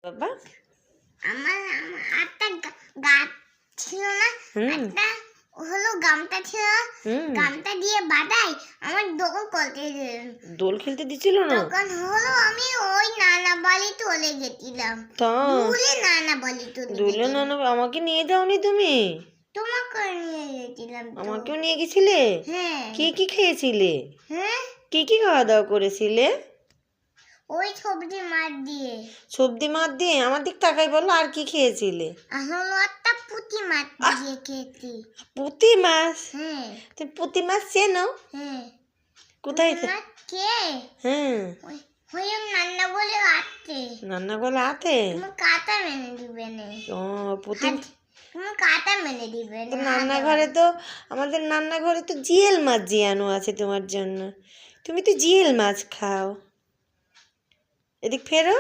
বাবা আমার একটা গাছ ছিল না, একটা হলো গামটা ছিল, গামটা দিয়ে বাদাই আমার দোল খেলতে দিছিল না, তখন হলো আমি ওই নানা বাড়ি চলে গেছিলাম। দূরে নানা বাড়ি চলে দোলে নানা আমাকে নিয়ে যাওনি তুমি? তোমাকে নিয়ে গেছিলাম। আমাকেও নিয়ে গেছিলে? হ্যাঁ। কি কি খেয়েছিলে? হ্যাঁ, কি কি খাওয়া দাওয়া করেছিলে? ওই সবজি মাছ দিয়ে। সবজি মাছ দিয়ে? আমার দিক তাকাই বলো, আর কি খেয়েছিলে? হলো একটা পুঁটি মাছ দিয়ে খেয়েছি। পুঁটি মাছ? হ্যাঁ। তুমি পুঁটি মাছ চেনো? হ্যাঁ। কোথায়? কে? হ্যাঁ, ওই নান্না বলে আছে। রান্না করে হাতে? তুমি কাটা মেনে দিবে না। ও পুঁটি। তুমি কাটা মেনে দিবে না। রান্নাঘরে তো, আমাদের রান্নাঘরে তো জিয়েল মাছ জিয়ানো আছে তোমার জন্য। তুমি তো জিয়েল মাছ খাও। এদিক ফেরো।